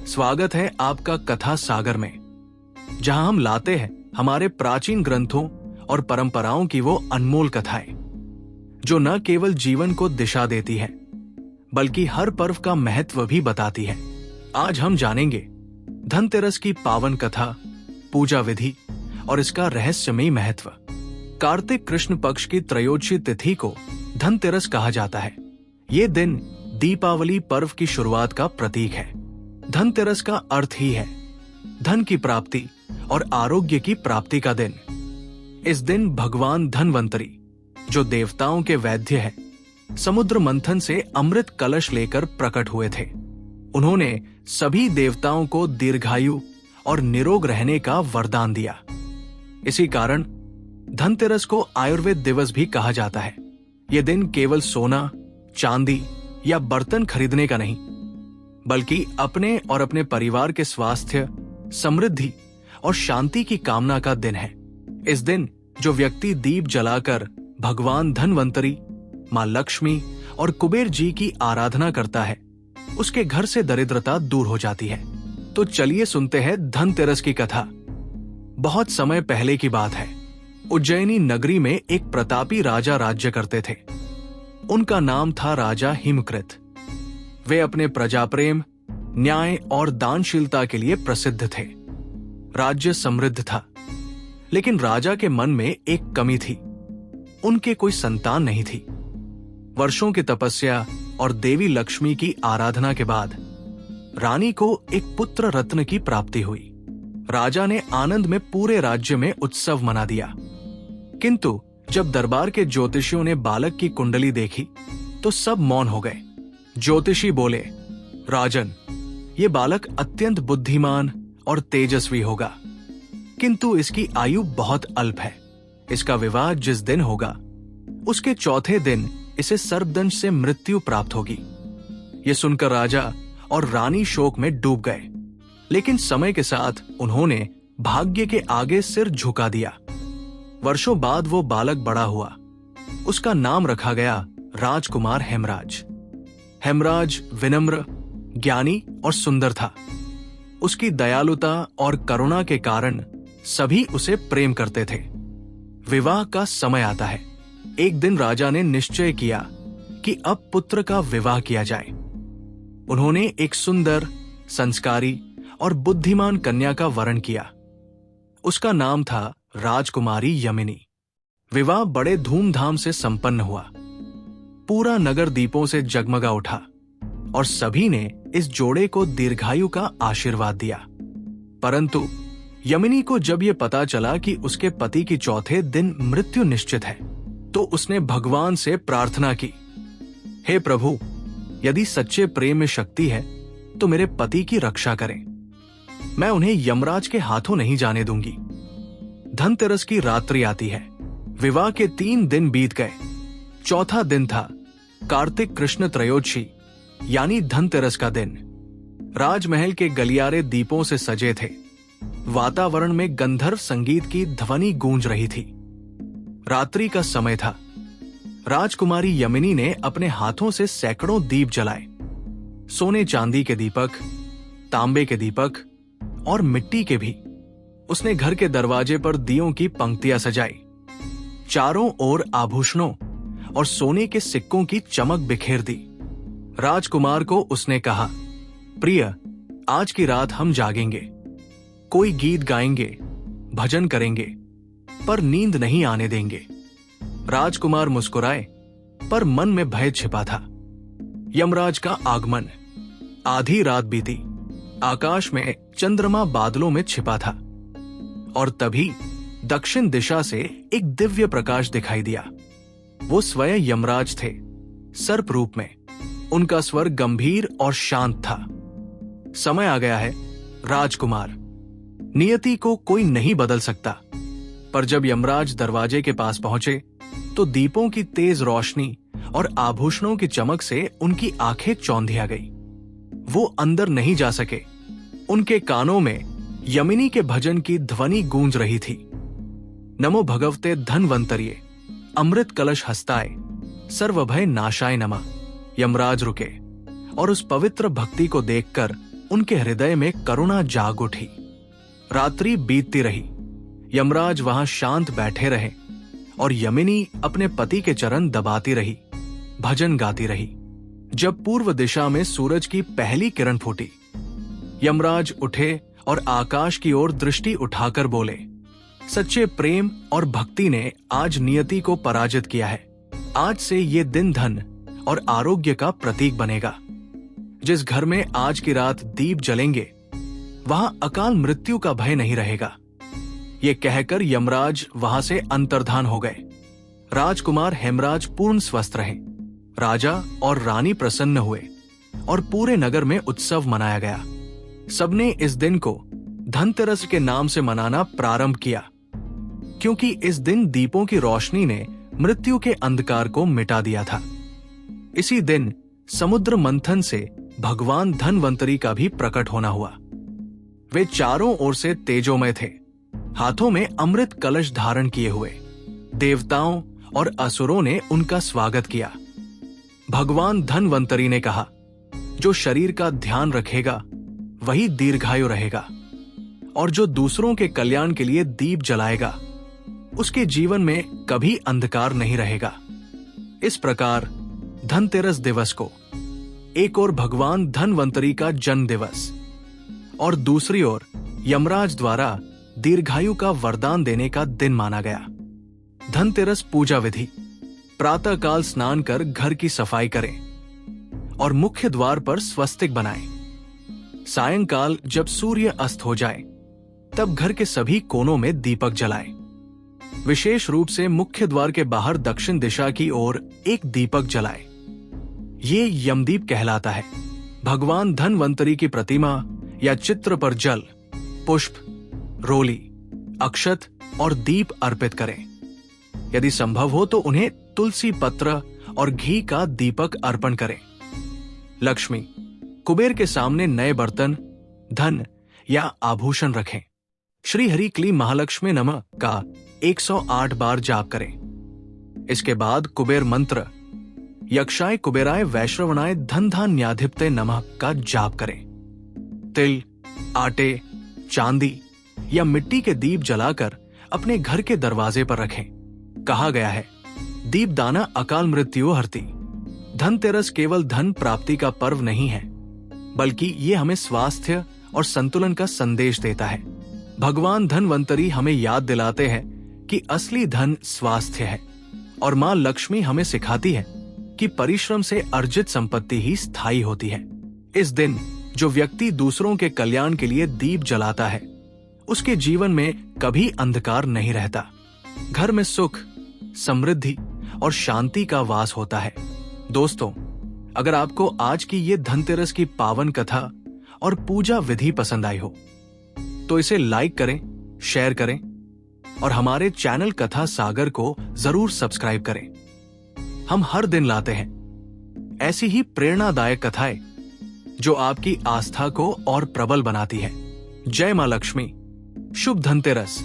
स्वागत है आपका कथा सागर में, जहां हम लाते हैं हमारे प्राचीन ग्रंथों और परंपराओं की वो अनमोल कथाएं, जो न केवल जीवन को दिशा देती हैं, बल्कि हर पर्व का महत्व भी बताती हैं। आज हम जानेंगे धनतेरस की पावन कथा, पूजा विधि और इसका रहस्यमयी महत्व। कार्तिक कृष्ण पक्ष की त्रयोदशी तिथि को धनतेरस कहा जाता है। ये दिन दीपावली पर्व की शुरुआत का प्रतीक है। धनतेरस का अर्थ ही है धन की प्राप्ति और आरोग्य की प्राप्ति का दिन। इस दिन भगवान धनवंतरी, जो देवताओं के वैद्य हैं, समुद्र मंथन से अमृत कलश लेकर प्रकट हुए थे। उन्होंने सभी देवताओं को दीर्घायु और निरोग रहने का वरदान दिया। इसी कारण धनतेरस को आयुर्वेद दिवस भी कहा जाता है। यह दिन केवल सोना, चांदी या बर्तन खरीदने का नहीं, बल्कि अपने और अपने परिवार के स्वास्थ्य, समृद्धि और शांति की कामना का दिन है। इस दिन जो व्यक्ति दीप जलाकर भगवान धनवंतरी, मां लक्ष्मी और कुबेर जी की आराधना करता है, उसके घर से दरिद्रता दूर हो जाती है। तो चलिए सुनते हैं धनतेरस की कथा। बहुत समय पहले की बात है। उज्जैनी नगरी में एक प्रतापी राजा राज्य करते थे। उनका नाम था राजा हिमकृत। वे अपने प्रजा प्रेम, न्याय और दानशीलता के लिए प्रसिद्ध थे। राज्य समृद्ध था, लेकिन राजा के मन में एक कमी थी। उनके कोई संतान नहीं थी। वर्षों की तपस्या और देवी लक्ष्मी की आराधना के बाद रानी को एक पुत्र रत्न की प्राप्ति हुई। राजा ने आनंद में पूरे राज्य में उत्सव मना दिया। किंतु जब दरबार के ज्योतिषियों ने बालक की कुंडली देखी तो सब मौन हो गए। ज्योतिषी बोले, राजन, ये बालक अत्यंत बुद्धिमान और तेजस्वी होगा, किंतु इसकी आयु बहुत अल्प है। इसका विवाह जिस दिन होगा, उसके चौथे दिन इसे सर्पदंश से मृत्यु प्राप्त होगी। ये सुनकर राजा और रानी शोक में डूब गए, लेकिन समय के साथ उन्होंने भाग्य के आगे सिर झुका दिया। वर्षों बाद वो बालक बड़ा हुआ। उसका नाम रखा गया राजकुमार हेमराज। हेमराज विनम्र, ज्ञानी और सुंदर था। उसकी दयालुता और करुणा के कारण सभी उसे प्रेम करते थे। विवाह का समय आता है। एक दिन राजा ने निश्चय किया कि अब पुत्र का विवाह किया जाए। उन्होंने एक सुंदर, संस्कारी और बुद्धिमान कन्या का वरण किया। उसका नाम था राजकुमारी यमिनी। विवाह बड़े धूमधाम से संपन्न हुआ। पूरा नगर दीपों से जगमगा उठा और सभी ने इस जोड़े को दीर्घायु का आशीर्वाद दिया। परंतु यमिनी को जब यह पता चला कि उसके पति की चौथे दिन मृत्यु निश्चित है, तो उसने भगवान से प्रार्थना की, हे प्रभु, यदि सच्चे प्रेम में शक्ति है तो मेरे पति की रक्षा करें। मैं उन्हें यमराज के हाथों नहीं जाने दूंगी। धनतेरस की रात्रि आती है। विवाह के 3 दिन बीत गए। चौथा दिन था कार्तिक कृष्ण त्रयोदशी, यानी धनतेरस का दिन। राजमहल के गलियारे दीपों से सजे थे। वातावरण में गंधर्व संगीत की ध्वनि गूंज रही थी। रात्रि का समय था। राजकुमारी यमिनी ने अपने हाथों से सैकड़ों दीप जलाए। सोने चांदी के दीपक, तांबे के दीपक और मिट्टी के भी। उसने घर के दरवाजे पर दियों की पंक्तियां सजाई। चारों ओर आभूषणों और सोने के सिक्कों की चमक बिखेर दी। राजकुमार को उसने कहा, प्रिय, आज की रात हम जागेंगे। कोई गीत गाएंगे, भजन करेंगे, पर नींद नहीं आने देंगे। राजकुमार मुस्कुराए, पर मन में भय छिपा था। यमराज का आगमन। आधी रात बीती। आकाश में चंद्रमा बादलों में छिपा था और तभी दक्षिण दिशा से एक दिव्य प्रकाश दिखाई दिया। वो स्वयं यमराज थे, सर्प रूप में। उनका स्वर गंभीर और शांत था। समय आ गया है, राजकुमार। नियति को कोई नहीं बदल सकता। पर जब यमराज दरवाजे के पास पहुंचे तो दीपों की तेज रोशनी और आभूषणों की चमक से उनकी आंखें चौंधिया गई। वो अंदर नहीं जा सके। उनके कानों में यमिनी के भजन की ध्वनि गूंज रही थी। नमो भगवते धनवंतरिये, अमृत कलश हस्ताय, सर्वभय नाशाय नमः। यमराज रुके और उस पवित्र भक्ति को देखकर उनके हृदय में करुणा जाग उठी। रात्रि बीतती रही। यमराज वहां शांत बैठे रहे और यमिनी अपने पति के चरण दबाती रही, भजन गाती रही। जब पूर्व दिशा में सूरज की पहली किरण फूटी, यमराज उठे और आकाश की ओर दृष्टि उठाकर बोले, सच्चे प्रेम और भक्ति ने आज नियति को पराजित किया है। आज से ये दिन धन और आरोग्य का प्रतीक बनेगा। जिस घर में आज की रात दीप जलेंगे वहां अकाल मृत्यु का भय नहीं रहेगा। ये कहकर यमराज वहां से अंतर्धान हो गए। राजकुमार हेमराज पूर्ण स्वस्थ रहे। राजा और रानी प्रसन्न हुए और पूरे नगर में उत्सव मनाया गया। सबने इस दिन को धनतेरस के नाम से मनाना प्रारंभ किया, क्योंकि इस दिन दीपों की रोशनी ने मृत्यु के अंधकार को मिटा दिया था। इसी दिन समुद्र मंथन से भगवान धनवंतरी का भी प्रकट होना हुआ। वे चारों ओर से तेजोमय थे, हाथों में अमृत कलश धारण किए हुए। देवताओं और असुरों ने उनका स्वागत किया। भगवान धनवंतरी ने कहा, जो शरीर का ध्यान रखेगा वही दीर्घायु रहेगा, और जो दूसरों के कल्याण के लिए दीप जलाएगा उसके जीवन में कभी अंधकार नहीं रहेगा। इस प्रकार धनतेरस दिवस को एक ओर भगवान धनवंतरी का जन्म दिवस और दूसरी ओर यमराज द्वारा दीर्घायु का वरदान देने का दिन माना गया। धनतेरस पूजा विधि: प्रातःकाल स्नान कर घर की सफाई करें और मुख्य द्वार पर स्वस्तिक बनाएं। सायंकाल जब सूर्य अस्त हो जाए तब घर के सभी कोनों में दीपक जलाएं। विशेष रूप से मुख्य द्वार के बाहर दक्षिण दिशा की ओर एक दीपक जलाएं। ये यमदीप कहलाता है। भगवान धनवंतरी की प्रतिमा या चित्र पर जल, पुष्प, रोली, अक्षत और दीप अर्पित करें। यदि संभव हो तो उन्हें तुलसी पत्र और घी का दीपक अर्पण करें। लक्ष्मी, कुबेर के सामने नए बर्तन, धन या आभूषण रखें। श्री हरि क्ली महालक्ष्मी नमः का 108 बार जाप करें। इसके बाद कुबेर मंत्र यक्षाय कुबेराय वैश्रवणाय धन धान्याधिपते नमः का जाप करें। तिल, आटे, चांदी या मिट्टी के दीप जलाकर अपने घर के दरवाजे पर रखें। कहा गया है, दीप दाना अकाल मृत्यु हरती। धनतेरस केवल धन प्राप्ति का पर्व नहीं है, बल्कि ये हमें स्वास्थ्य और संतुलन का संदेश देता है। भगवान धनवंतरी हमें याद दिलाते हैं कि असली धन स्वास्थ्य है, और मां लक्ष्मी हमें सिखाती है कि परिश्रम से अर्जित संपत्ति ही स्थायी होती है। इस दिन जो व्यक्ति दूसरों के कल्याण के लिए दीप जलाता है, उसके जीवन में कभी अंधकार नहीं रहता। घर में सुख, समृद्धि और शांति का वास होता है। दोस्तों, अगर आपको आज की ये धनतेरस की पावन कथा और पूजा विधि पसंद आई हो तो इसे लाइक करें, शेयर करें और हमारे चैनल कथा सागर को जरूर सब्सक्राइब करें। हम हर दिन लाते हैं ऐसी ही प्रेरणादायक कथाएं जो आपकी आस्था को और प्रबल बनाती है। जय मां लक्ष्मी। शुभ धनतेरस।